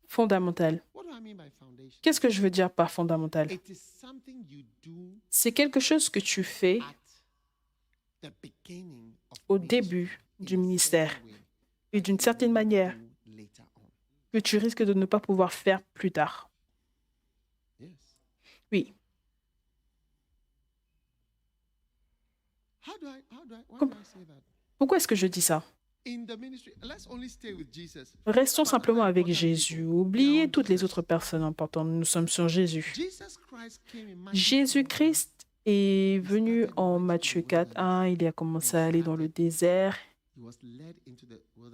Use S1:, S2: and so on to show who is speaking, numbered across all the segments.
S1: Fondamental. Qu'est-ce que je veux dire par fondamental? C'est quelque chose que tu fais au début du ministère et d'une certaine manière que tu risques de ne pas pouvoir faire plus tard. Oui. Pourquoi est-ce que je dis ça? Restons simplement avec Jésus. Oubliez toutes les autres personnes importantes. Nous sommes sur Jésus. Jésus-Christ est venu en Matthieu 4:1. Il a commencé à aller dans le désert.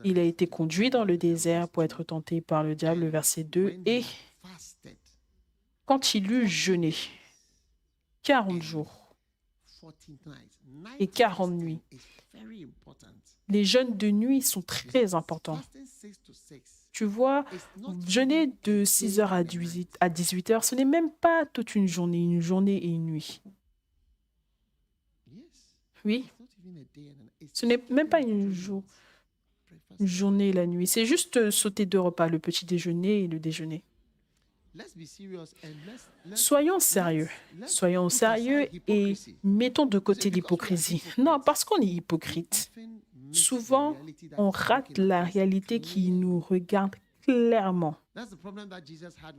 S1: Il a été conduit dans le désert pour être tenté par le diable, le verset 2. Et quand il eut jeûné 40 jours et 40 nuits, les jeûnes de nuit sont très importants. Tu vois, jeûner de 6 heures à 18 heures, ce n'est même pas toute une journée et une nuit. Oui, ce n'est même pas une journée et la nuit. C'est juste sauter 2 repas, le petit déjeuner et le déjeuner. Soyons sérieux et mettons de côté l'hypocrisie. Non, parce qu'on est hypocrite. Souvent, on rate la réalité qui nous regarde clairement.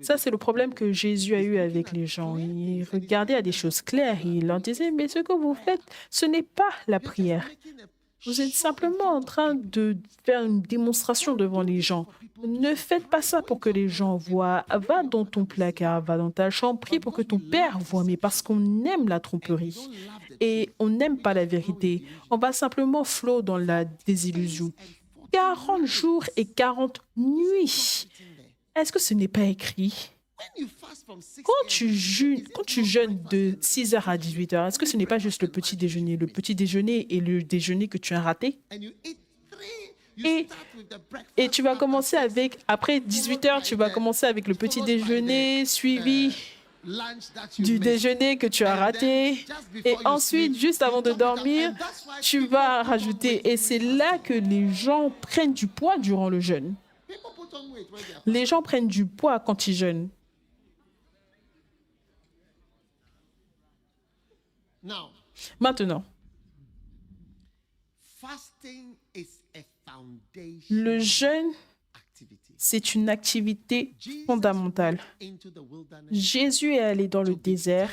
S1: Ça, c'est le problème que Jésus a eu avec les gens. Il regardait à des choses claires. Il leur disait, mais ce que vous faites, ce n'est pas la prière. Vous êtes simplement en train de faire une démonstration devant les gens. Ne faites pas ça pour que les gens voient. Va dans ton placard, va dans ta chambre, prie pour que ton Père voie, mais parce qu'on aime la tromperie et on n'aime pas la vérité. On va simplement flot dans la désillusion. 40 jours et 40 nuits. Est-ce que ce n'est pas écrit? Quand tu jeûnes de 6 heures à 18 heures, est-ce que ce n'est pas juste le petit déjeuner? Le petit déjeuner et le déjeuner que tu as raté? Et tu vas commencer après 18 heures, tu vas commencer avec le petit déjeuner suivi du déjeuner que tu as raté. Et ensuite, juste avant de dormir, tu vas rajouter. Et c'est là que les gens prennent du poids durant le jeûne. Les gens prennent du poids quand ils jeûnent. Maintenant, le jeûne, c'est une activité fondamentale. Jésus est allé dans le désert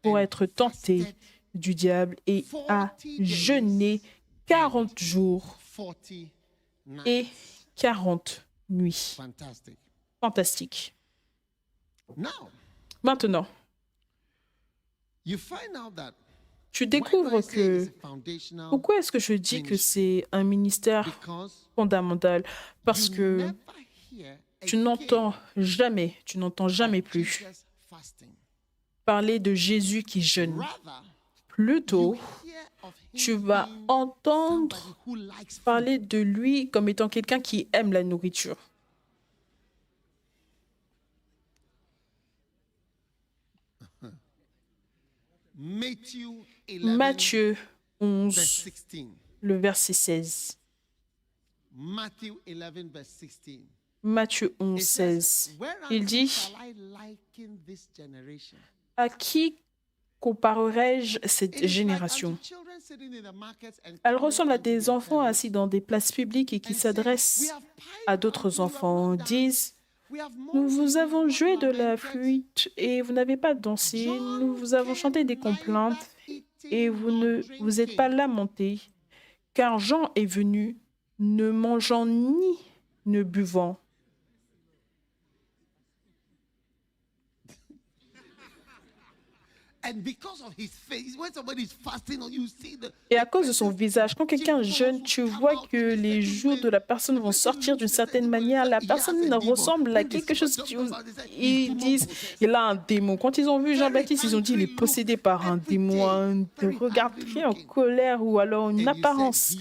S1: pour être tenté du diable et a jeûné 40 jours et 40 nuits. Fantastique. Maintenant, tu découvres que... Pourquoi est-ce que je dis que c'est un ministère fondamental? Parce que tu n'entends jamais plus parler de Jésus qui jeûne. Plutôt, tu vas entendre parler de lui comme étant quelqu'un qui aime la nourriture. Matthieu 11, le verset 16. Matthieu 11, 16. Il dit, « À qui comparerai-je cette génération? Elle ressemble à des enfants assis dans des places publiques et qui s'adressent à d'autres enfants, disent, nous vous avons joué de la flûte et vous n'avez pas dansé. Nous vous avons chanté des complaintes et vous ne vous êtes pas lamentés. Car Jean est venu, ne mangeant ni ne buvant. » Et à cause de son visage, quand quelqu'un jeûne, tu vois que les joues de la personne vont sortir d'une certaine manière. La personne ressemble à quelque chose. Ils disent, il a un démon. Quand ils ont vu Jean-Baptiste, ils ont dit, il est possédé par un démon, un regard très en colère ou alors une apparence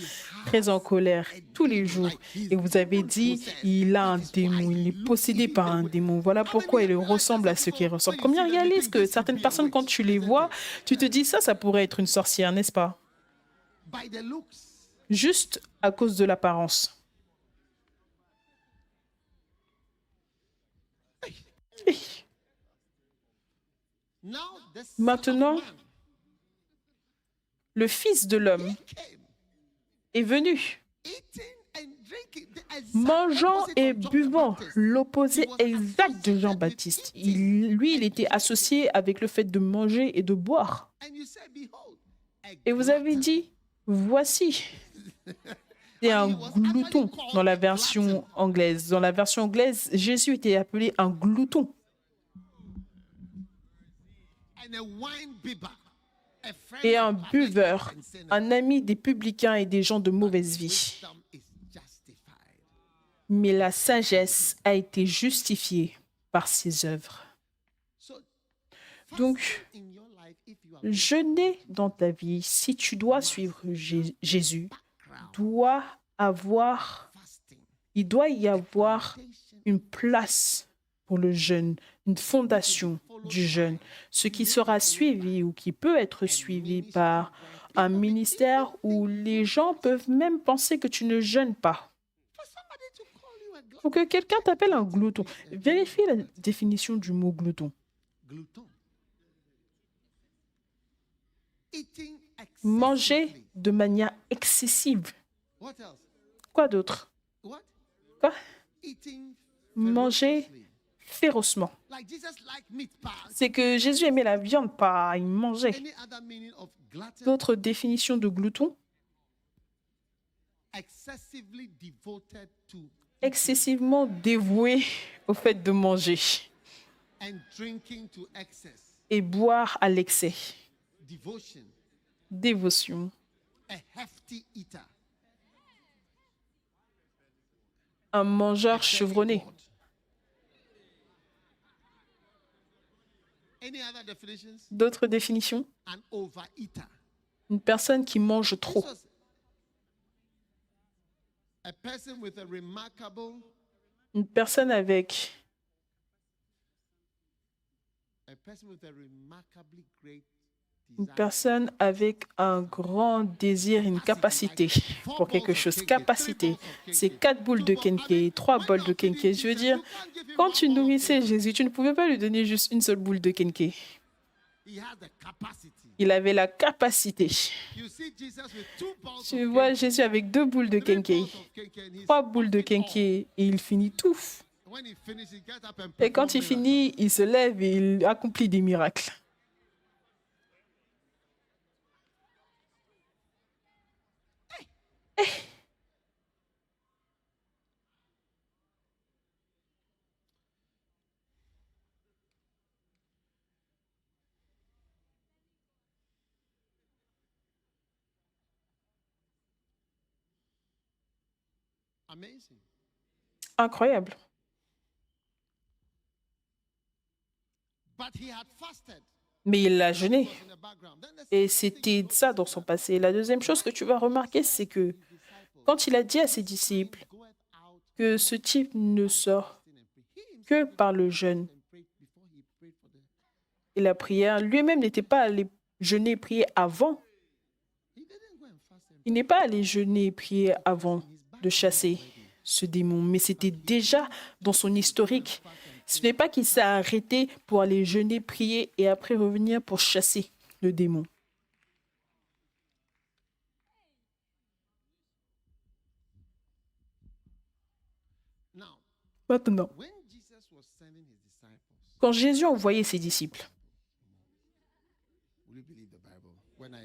S1: très en colère tous les jours. Et vous avez dit, il a un démon, il est possédé par un démon. Voilà pourquoi il ressemble à ce qu'il ressemble. Combien réalise que certaines personnes, quand tu les vois, tu te dis, ça pourrait être une sorcière, n'est-ce pas? Juste à cause de l'apparence. Maintenant, le Fils de l'homme est venu, mangeant et buvant, l'opposé exact de Jean-Baptiste. Lui, il était associé avec le fait de manger et de boire. Et vous avez dit, voici, c'est un glouton dans la version anglaise. Dans la version anglaise, Jésus était appelé un glouton. Et un buveur, un ami des publicains et des gens de mauvaise vie. Mais la sagesse a été justifiée par ses œuvres. Donc, jeûner dans ta vie, si tu dois suivre Jésus, il doit y avoir une place pour le jeûne, une fondation du jeûne, ce qui sera suivi ou qui peut être suivi par un ministère où les gens peuvent même penser que tu ne jeûnes pas. Pour que quelqu'un t'appelle un glouton, vérifie la définition du mot glouton. Manger de manière excessive. Quoi d'autre? Quoi? Manger férocement. C'est que Jésus aimait la viande, pas il mangeait. D'autres définitions de glouton? Excessivement dévoué au fait de manger et boire à l'excès. Dévotion. Un mangeur chevronné. D'autres définitions? Une personne qui mange trop. Une personne avec un grand désir, une capacité pour quelque chose. Capacité, c'est 4 boules de kenkey, 3 bols de kenkey. Je veux dire, quand tu nourrissais Jésus, tu ne pouvais pas lui donner juste une seule boule de kenkey. Il avait la capacité. Tu vois Jésus avec 2 boules de kenkey, 3 boules de kenkey, et il finit tout. Et quand il finit, il se lève et il accomplit des miracles. Incroyable. Mais il a jeûné. Et c'était ça dans son passé. La deuxième chose que tu vas remarquer, c'est que quand il a dit à ses disciples que ce type ne sort que par le jeûne et la prière, lui-même n'était pas allé jeûner et prier avant. Il n'est pas allé jeûner et prier avant de chasser ce démon, mais c'était déjà dans son historique. Ce n'est pas qu'il s'est arrêté pour aller jeûner, prier et après revenir pour chasser le démon. Maintenant, quand Jésus envoyait ses disciples,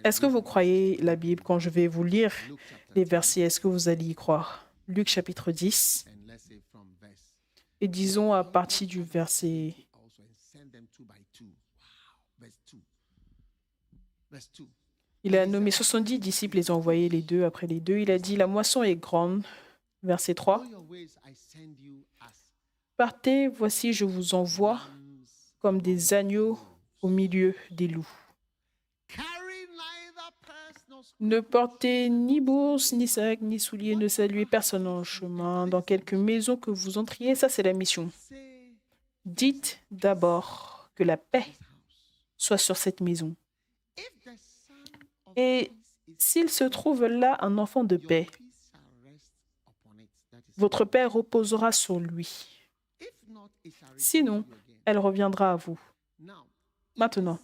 S1: est-ce que vous croyez la Bible quand je vais vous lire les versets? Est-ce que vous allez y croire? Luc chapitre 10, et disons à partir du verset 2. Il a nommé 70 disciples, les a envoyés les 2 après les 2. Il a dit, la moisson est grande. Verset 3. Partez, voici, je vous envoie comme des agneaux au milieu des loups. Ne portez ni bourse, ni sac, ni souliers, ne saluez personne en chemin. Dans quelque maison que vous entriez, ça c'est la mission. Dites d'abord que la paix soit sur cette maison. Et s'il se trouve là un enfant de paix, votre paix reposera sur lui. Sinon, elle reviendra à vous. Maintenant,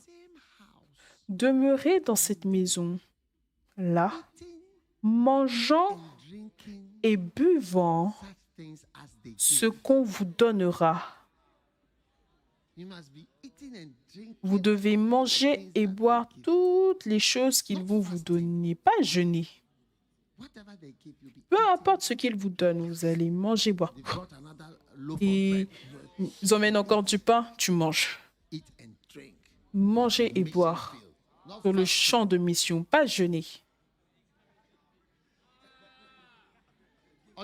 S1: demeurez dans cette maison-là, mangeant et buvant ce qu'on vous donnera. Vous devez manger et boire toutes les choses qu'ils vont vous donner, pas jeûner. Peu importe ce qu'ils vous donnent, vous allez manger, boire. Et ils emmènent encore du pain, tu manges. Manger et boire sur le champ de mission, pas jeûner. Oh,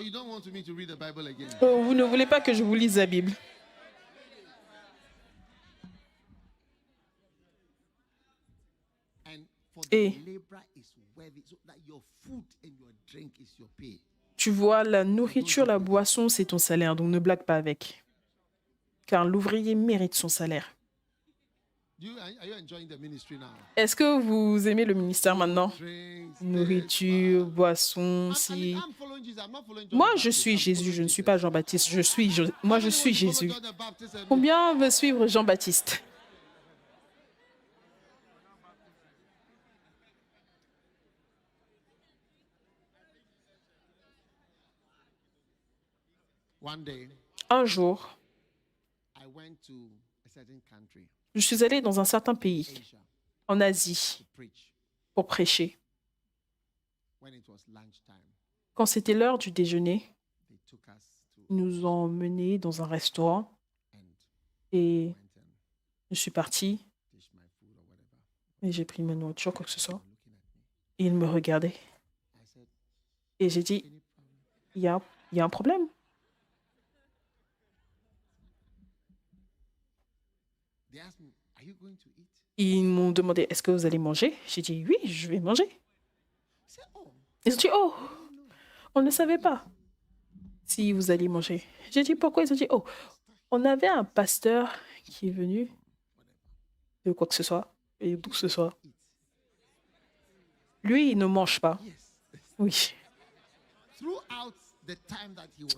S1: vous ne voulez pas que je vous lise la Bible? Et tu vois, la nourriture, la boisson, c'est ton salaire, donc ne blague pas avec. Car l'ouvrier mérite son salaire. Est-ce que vous aimez le ministère maintenant? Nourriture, boisson, si... Moi, je suis Jésus, je ne suis pas Jean-Baptiste. Moi, je suis Jésus. Combien veut suivre Jean-Baptiste? Un jour, je suis allé dans un certain pays, en Asie, pour prêcher. Quand c'était l'heure du déjeuner, ils nous ont emmenés dans un restaurant et je suis partie et j'ai pris ma nourriture, quoi que ce soit. Et ils me regardaient. Et j'ai dit, il y a un problème. Ils m'ont demandé, est-ce que vous allez manger? J'ai dit, oui, je vais manger. Ils ont dit, oh, on ne savait pas si vous alliez manger. J'ai dit, pourquoi? Ils ont dit, oh, on avait un pasteur qui est venu de quoi que ce soit, et d'où que ce soit. Lui, il ne mange pas. Oui.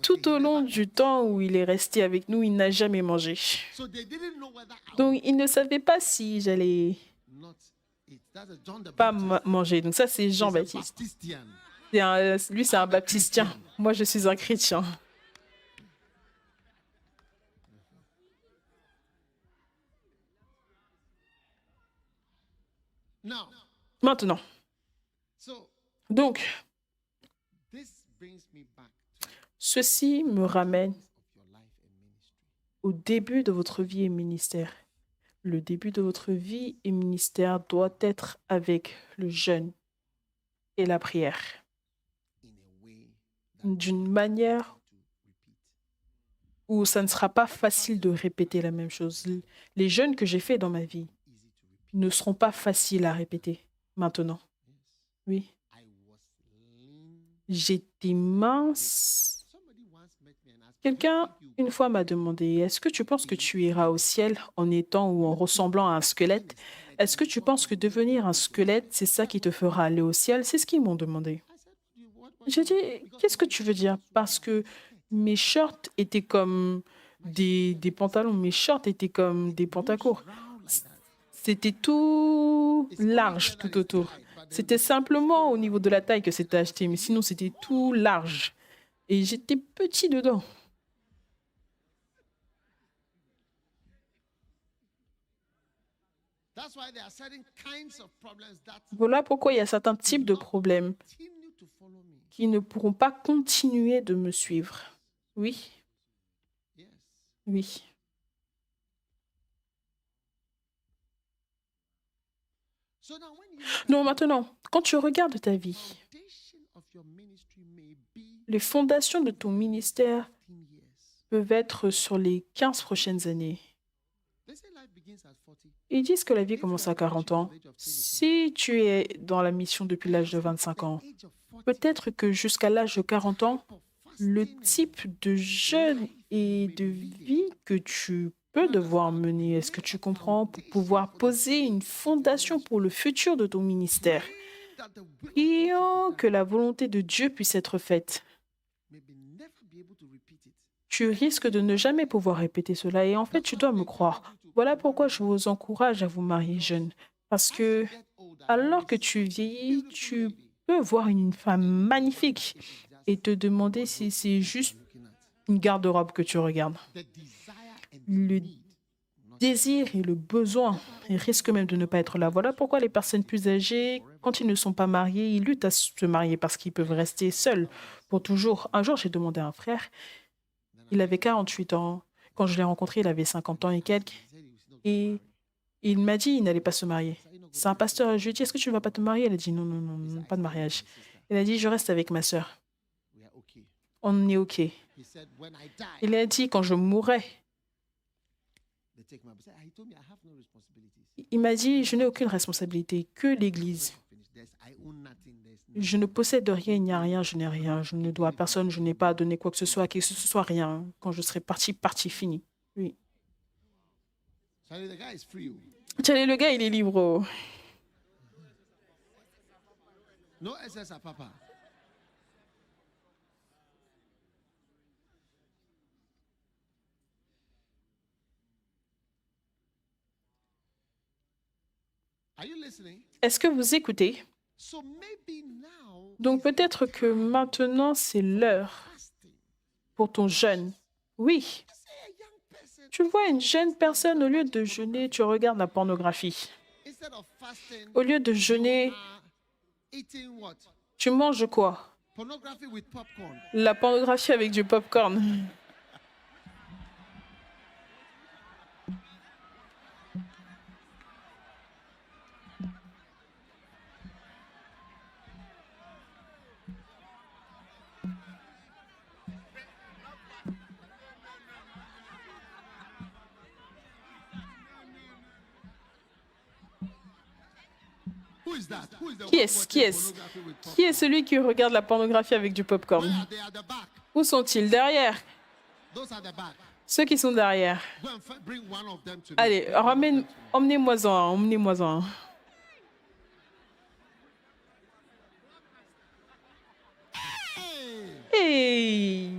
S1: Tout au long du temps où il est resté avec nous, il n'a jamais mangé. Donc, il ne savait pas si j'allais pas manger. Donc, ça, c'est Jean-Baptiste. Lui, c'est un baptistien. Moi, je suis un chrétien. Maintenant, donc, ceci me ramène au début de votre vie et ministère. Le début de votre vie et ministère doit être avec le jeûne et la prière. D'une manière où ça ne sera pas facile de répéter la même chose. Les jeûnes que j'ai faits dans ma vie ne seront pas faciles à répéter maintenant. Oui. J'étais mince. Quelqu'un, une fois, m'a demandé, est-ce que tu penses que tu iras au ciel en étant ou en ressemblant à un squelette? Est-ce que tu penses que devenir un squelette, c'est ça qui te fera aller au ciel? C'est ce qu'ils m'ont demandé. J'ai dit, qu'est-ce que tu veux dire? Parce que mes shorts étaient comme des pantalons, mes shorts étaient comme des pantacourts. C'était tout large tout autour. C'était simplement au niveau de la taille que c'était acheté, mais sinon c'était tout large. Et j'étais petit dedans. Voilà pourquoi il y a certains types de problèmes qui ne pourront pas continuer de me suivre. Oui, oui. Donc maintenant, quand tu regardes ta vie, les fondations de ton ministère peuvent être sur les 15 prochaines années. Ils disent que la vie commence à 40 ans. Si tu es dans la mission depuis l'âge de 25 ans, peut-être que jusqu'à l'âge de 40 ans, le type de jeûne et de vie que tu peux devoir mener, est-ce que tu comprends, pour pouvoir poser une fondation pour le futur de ton ministère? Prions que la volonté de Dieu puisse être faite. tu risques de ne jamais pouvoir répéter cela. Et en fait, tu dois me croire. Voilà pourquoi je vous encourage à vous marier jeune. Parce que alors que tu vieillis, tu peux voir une femme magnifique et te demander si c'est juste une garde-robe que tu regardes. Le désir et le besoin risquent même de ne pas être là. Voilà pourquoi les personnes plus âgées, quand ils ne sont pas mariés, ils luttent à se marier parce qu'ils peuvent rester seuls pour toujours. Un jour, j'ai demandé à un frère, il avait 48 ans. Quand je l'ai rencontré, il avait 50 ans et quelques. Et il m'a dit qu'il n'allait pas se marier. C'est un pasteur. Je lui ai dit, est-ce que tu ne vas pas te marier? Elle a dit, non, non, non, non, pas de mariage. Il a dit, je reste avec ma sœur. On est OK. Il a dit, quand je mourrai, il m'a dit, je n'ai aucune responsabilité, que l'Église. Je ne possède rien, il n'y a rien, je n'ai rien. Je ne dois à personne, je n'ai pas à donner quoi que ce soit à qui que ce soit, rien. Quand je serai parti, fini. Oui. Tiens, le gars, il est libre. Oh. Est-ce que vous écoutez? Donc peut-être que maintenant, c'est l'heure pour ton jeûne. Oui. Tu vois une jeune personne, au lieu de jeûner, tu regardes la pornographie. Au lieu de jeûner, tu manges quoi? La pornographie avec du popcorn. Qui est-ce? Qui est-ce? Qui est celui qui regarde la pornographie avec du popcorn? Où sont-ils? Derrière. Ceux qui sont derrière. Allez, emmenez-moi-en, emmenez-moi-en. Hey!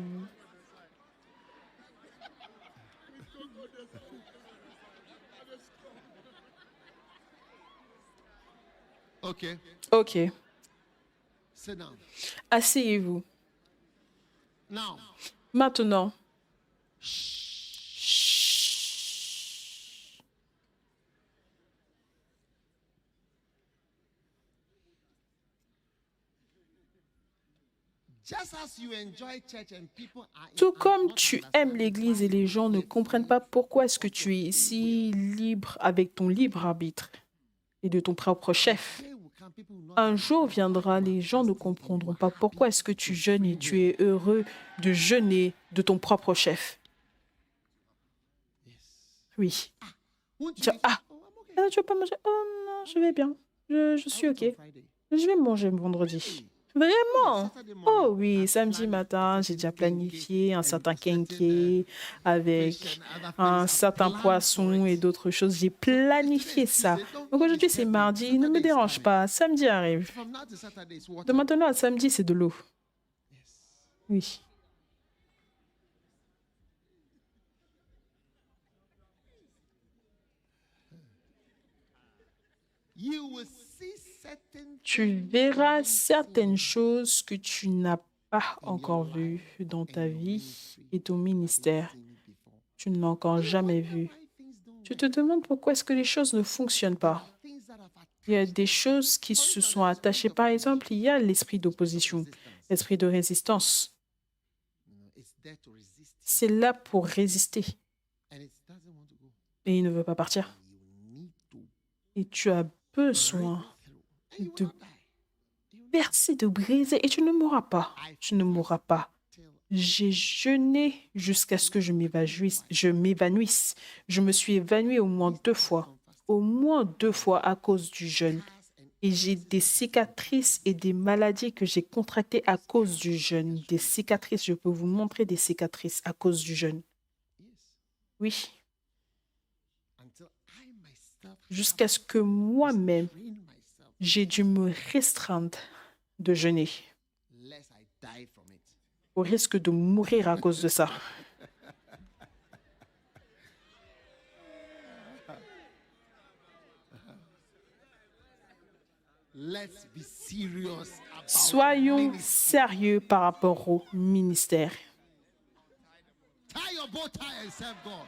S1: OK. Asseyez-vous. Maintenant. Tout comme tu aimes l'Église et les gens ne comprennent pas pourquoi est-ce que tu es ici libre avec ton libre arbitre et de ton propre chef. Un jour viendra, les gens ne comprendront pas pourquoi est-ce que tu jeûnes et tu es heureux de jeûner de ton propre chef. Oui. Tu vas pas manger? Oh non, je vais bien. Je suis OK. Je vais manger vendredi. Vraiment? Oh oui, samedi matin, j'ai déjà planifié un certain kenké avec un certain poisson et d'autres choses. J'ai planifié ça. Donc aujourd'hui, c'est mardi. Ne me dérange pas. Samedi arrive. De maintenant à samedi, c'est de l'eau. Oui. Tu verras certaines choses que tu n'as pas encore vues dans ta vie et ton ministère. Tu ne l'as encore jamais vu. Tu te demandes pourquoi est-ce que les choses ne fonctionnent pas. Il y a des choses qui se sont attachées. Par exemple, il y a l'esprit d'opposition, l'esprit de résistance. C'est là pour résister. Et il ne veut pas partir. Et tu as besoin de percer, de briser. Et tu ne mourras pas. Tu ne mourras pas. J'ai jeûné jusqu'à ce que je m'évanouisse. Je me suis évanouie au moins 2 fois. Au moins 2 fois à cause du jeûne. Et j'ai des cicatrices et des maladies que j'ai contractées à cause du jeûne. Des cicatrices, je peux vous montrer des cicatrices à cause du jeûne. Oui. Jusqu'à ce que moi-même, j'ai dû me restreindre de jeûner au risque de mourir à cause de ça.
S2: Let's be serious about
S1: Soyons
S2: ministry.
S1: sérieux par rapport au ministère.
S2: Tie your bow tie and serve God.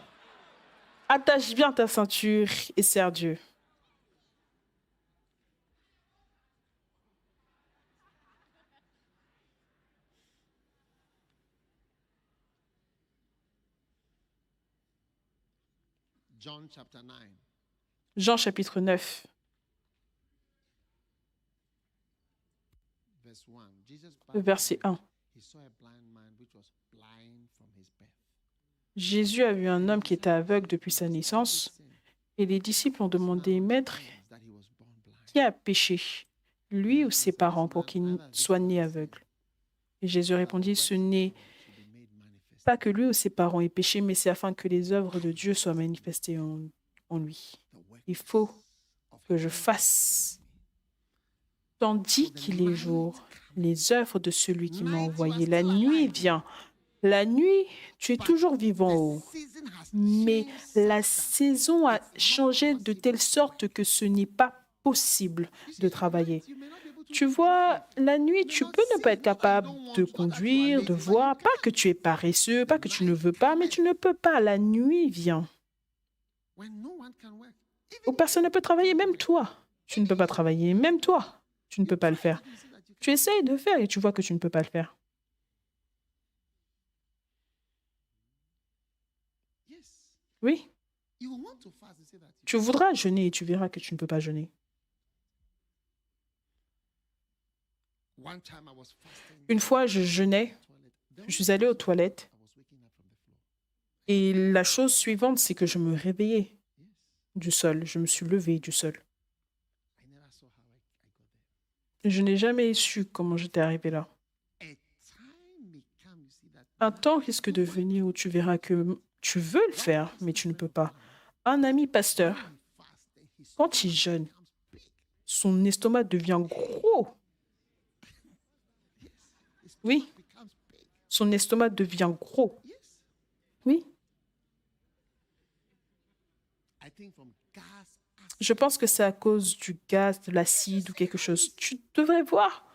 S1: Attache bien ta ceinture et sers Dieu.
S2: John chapter 9.
S1: Jean chapitre 9,
S2: Verse 1. Jesus
S1: verset 1.
S2: he saw a blind man which was blind from his birth.
S1: Jésus a vu un homme qui était aveugle depuis sa naissance et les disciples ont demandé, Maître,
S2: That he was born blind.
S1: qui a péché, lui ou ses parents, pour qu'il soit né aveugle? Et Jésus répondit, ce n'est
S2: Should be made manifest.
S1: pas que lui ou ses parents aient péché, mais c'est afin que les œuvres de Dieu soient manifestées en lui.
S2: The work
S1: Il faut
S2: of
S1: que je
S2: him.
S1: fasse, tandis qu'il est jour, les œuvres de celui qui m'a envoyé. La nuit vient. La nuit, tu es toujours vivant. Oh.
S2: Season has
S1: Mais
S2: changed
S1: la
S2: such that
S1: saison a changé de telle sorte que ce n'est pas possible de travailler.
S2: you may not be able to
S1: Tu vois, la nuit, tu peux ne pas être capable de conduire, de voir. Pas que tu es paresseux, pas que tu ne veux pas, mais tu ne peux pas. La nuit vient
S2: when no one can work.
S1: où personne ne peut travailler, même toi. Tu ne peux pas travailler, même toi. Tu ne peux pas le faire.
S2: You see that you
S1: Tu essayes de faire et tu vois que tu ne peux pas le faire.
S2: yes.
S1: Oui,
S2: You will want to fast and say that you
S1: tu voudras jeûner et tu verras que tu ne peux pas jeûner.
S2: one time I was fasting
S1: Une fois, je jeûnais,
S2: toilet. Then
S1: je suis allée aux toilettes
S2: I was waking up from the floor.
S1: et la chose suivante, c'est que je me réveillais
S2: Yes.
S1: du sol. Je me suis levée du sol.
S2: I never saw how I got there.
S1: Je n'ai jamais su comment j'étais arrivée là.
S2: A time may come, you see that
S1: Un temps risque de venir où tu verras que tu veux le faire, mais tu ne peux pas. Un ami pasteur,
S2: he fast and his
S1: quand il jeûne,
S2: becomes big.
S1: son estomac devient gros.
S2: His
S1: Oui,
S2: stomach becomes big.
S1: son estomac devient gros.
S2: Yes.
S1: Oui,
S2: I think from gas acid.
S1: je pense que c'est à cause du gaz, de l'acide ou quelque chose. Tu devrais voir,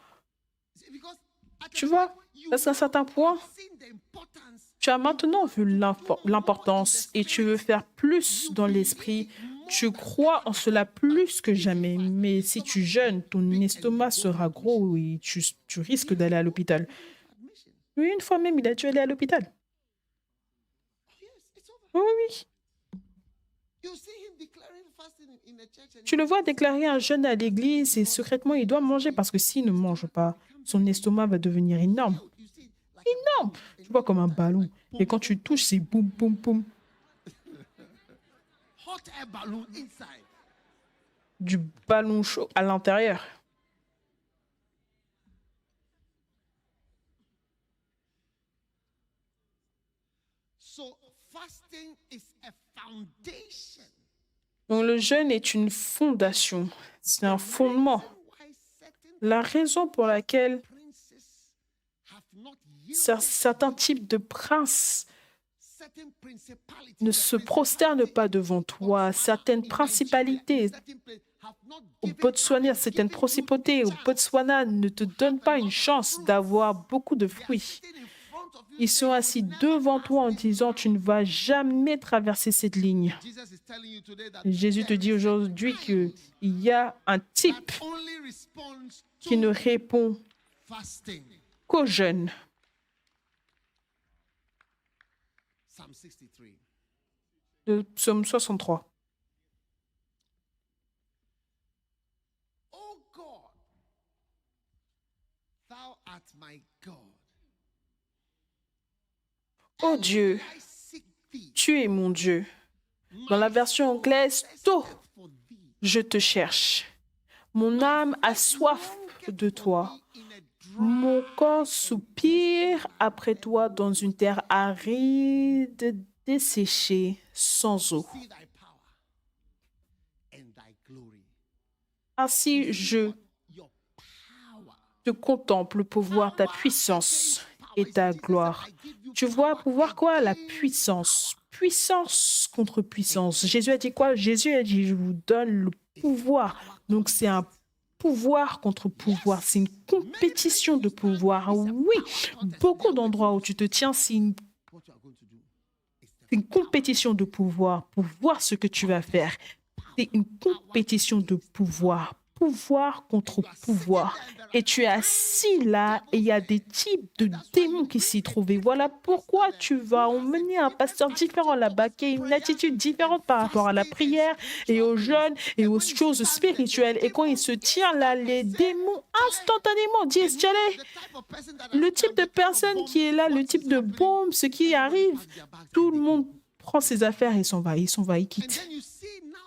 S2: Because at
S1: tu
S2: a
S1: vois,
S2: point, you
S1: parce qu'à un certain point,
S2: seen the importance.
S1: tu as maintenant vu l'importance et tu veux faire plus dans l'esprit. Tu crois en cela plus que jamais. Mais si tu jeûnes, ton estomac sera gros et tu risques d'aller à l'hôpital.
S2: Admission.
S1: Oui, une fois même, il a dû aller à l'hôpital.
S2: Yes, it's over.
S1: Oui, oui.
S2: You see him declaring fasting in the church and
S1: Tu le vois déclarer un jeûne à l'église et secrètement, il doit manger parce que s'il ne mange pas, son estomac va devenir énorme.
S2: you see like
S1: Énorme. Tu vois comme un ballon. Et quand tu touches, c'est boum, boum, boum.
S2: hot air balloon inside.
S1: Du ballon chaud à l'intérieur.
S2: So fasting is a foundation.
S1: Donc le jeûne est une fondation. C'est un fondement.
S2: Why certain
S1: La raison pour laquelle
S2: princes have not yielded,
S1: certains types de princes
S2: certain principalities
S1: ne se prosternent pas devant toi, certaines principalités
S2: certain have not
S1: au
S2: given
S1: Botswana, certaines principautés au Botswana ne te donnent pas une chance d'avoir beaucoup de fruits.
S2: sitting in front of you.
S1: Ils sont assis devant toi en disant, tu ne vas jamais traverser cette ligne.
S2: Jesus is telling you today that
S1: Jésus te dit aujourd'hui qu'il y a un type
S2: only responds
S1: qui ne
S2: to
S1: répond
S2: fasting.
S1: qu'au jeûne.
S2: Psalm 63.
S1: De Psaume 63.
S2: Oh God, thou art my God.
S1: Ô Dieu,
S2: I seek thee.
S1: tu es mon Dieu. Dans la version anglaise, tôt,
S2: For thee.
S1: je te cherche. Mon âme a soif de toi.
S2: In a dry
S1: Mon corps soupire après toi dans une terre aride, desséchée, sans eau.
S2: see thy power and thy glory.
S1: Ainsi, je
S2: Your power.
S1: te contemple pour voir ta puissance et ta gloire. Tu vois, pouvoir quoi? La puissance. Puissance contre puissance. Jésus a dit quoi? Jésus a dit, je vous donne le pouvoir. Donc c'est un pouvoir contre pouvoir. C'est une compétition de pouvoir. Oui, beaucoup d'endroits où tu te tiens, c'est une compétition de pouvoir pour voir ce que tu vas faire. C'est une compétition de pouvoir. Pouvoir contre pouvoir. Et tu es assis là et il y a des types de démons qui s'y trouvent. Et voilà pourquoi tu vas emmener un pasteur différent là-bas qui a une attitude différente par rapport à la prière et aux jeûnes et aux choses spirituelles. Et quand il se tient là, les démons instantanément disent, Tchalé, le type de personne qui est là, le type de bombe, ce qui arrive, tout le monde prend ses affaires et s'en va, il quitte.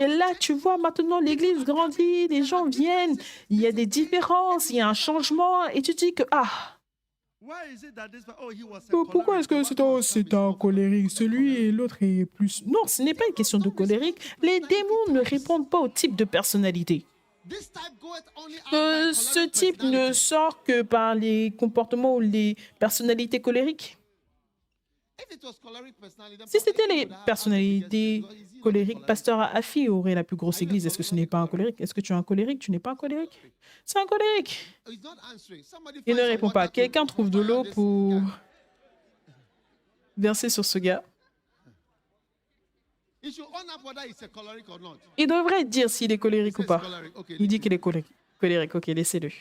S1: Et là, tu vois, maintenant, l'église grandit, les gens viennent, il y a des différences, il y a un changement, et tu te dis que, pourquoi est-ce que c'est un colérique, celui et l'autre est plus... Non, ce n'est pas une question de colérique. Les démons ne répondent pas au type de personnalité. Ce type ne sort que par les comportements ou les personnalités colériques. Si c'était les personnalités colériques, Pasteur Afi aurait la plus grosse église. Est-ce que ce n'est pas un colérique? Est-ce que tu es un colérique? Tu n'es pas un colérique? C'est un colérique. Il ne répond pas. Quelqu'un trouve de l'eau pour verser sur ce gars. Il devrait dire s'il est colérique ou pas. Il dit qu'il est colérique. Ok, laissez-le.